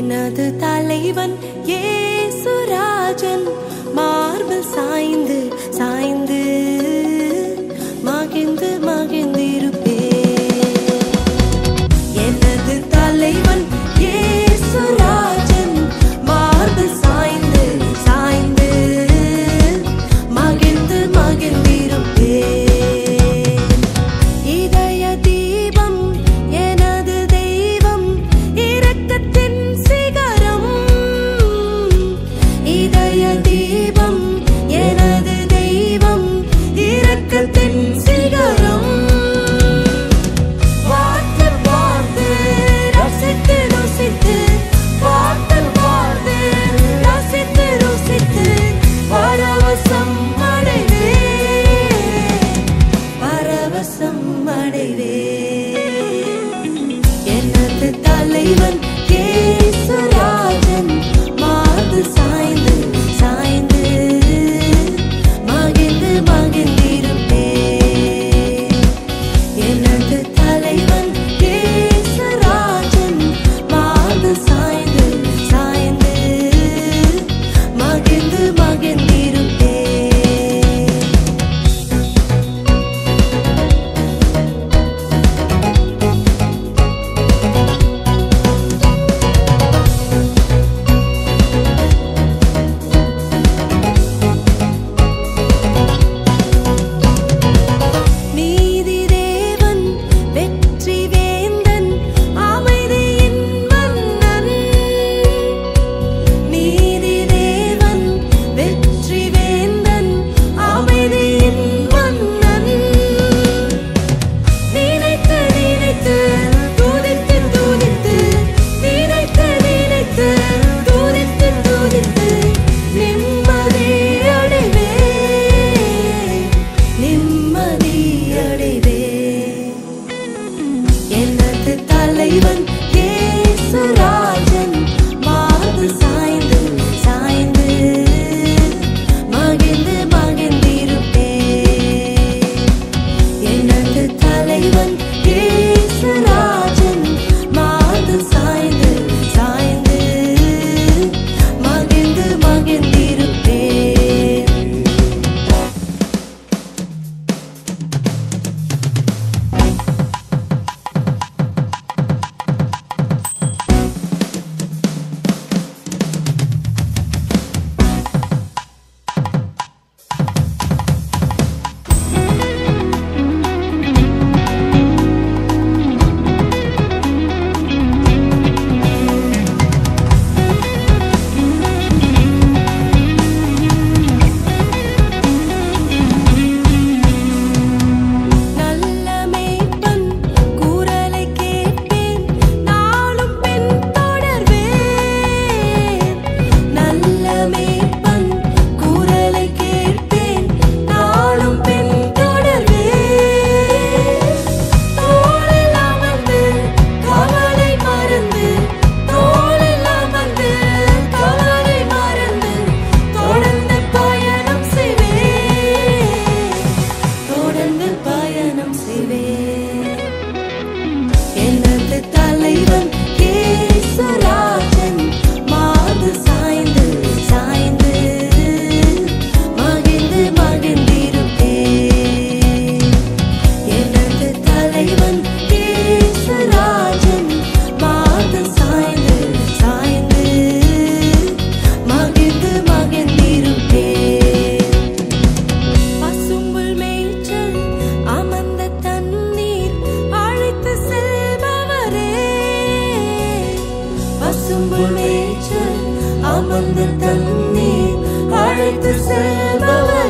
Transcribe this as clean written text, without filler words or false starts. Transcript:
எனது தலைவன் இயேசுராஜன் மார்பில் சாய்ந்து சாய்ந்து மகிழ்ந்து மகிழ்ந்திருப்பேன். எனது தலைவன் இயேசுராஜன் மார்பில் சாய்ந்து சாய்ந்து மகிழ்ந்து மகிழ்ந்திருப்பேன். இதய தீபம் எனது தெய்வம் இரக்கத்தின் சிகரம். இதய தீபம் எனது தெய்வம் இரக்கத்தின் சிகரம். பார்த்து பார்த்து ரசித்து ருசித்து பார்த்து பார்த்து ரசித்து ருசித்து பரவசம் அடைவேன் பரவசம் அடைவேன். எனது தலைவன் இயேசுராஜன் மார்பில் சாய்ந்து சாய்ந்து மகிழ்ந்து மகிழ்ந்திருப்பேன். எனது தலைவன் இயேசுராஜன் மார்பில் சாய்ந்து சாய்ந்து மகிழ்ந்து மகிழ்ந்திருப்பேன். நீதி தேவன் வெற்றி வேந்தன் அமைதியின் மன்னன். நீதி தேவன் வெற்றி வேந்தன் அமைதியின் மன்னன். நினைத்து நினைத்து துதித்து துதித்து நினைத்து நினைத்து துதித்து துதித்து நிம்மதி அடைவேன் நிம்மதி அடைவேன். எனது தலைவன் இயேசுராஜன் மார்பில் சாய்ந்து சாய்ந்து மகிழ்ந்து மகிழ்ந்திருப்பேன். எனது தலைவன் இயேசுராஜன் மார்பில் சாய்ந்து சாய்ந்து மகிழ்ந்து மகிழ்ந்திருப்பேன். நல்ல மேய்ப்பன் குரலை கேட்பேன் நாளும் பின் தொடர்வேன். நல்ல மேய்ப்பன் குரலை கேட்பேன் நாளும் பின் தொடர்வேன். தோளில் அமர்ந்து கவலை மறந்து தோளில் அமர்ந்து கவலை மறந்து தொடர்ந்து பயணம் செய்வேன் தொடர்ந்து பயணம் செய்வேன். எனது தலைவன் இயேசுராஜன் மார்பில் சாய்ந்து சாய்ந்து மகிழ்ந்து மகிழ்ந்திருப்பேன். எனது தலைவன் இயேசுராஜன் மார்பில் சாய்ந்து சாய்ந்து மகிழ்ந்து மகிழ்ந்திருப்பேன். பசும்புல் மேய்ச்சல் அமர்ந்த தண்ணீர் அழைத்து செல்பவரே. பசும்புல் மேய்ச்சல் அமர்ந்த தண்ணீர் அழைத்து செல்பவரே.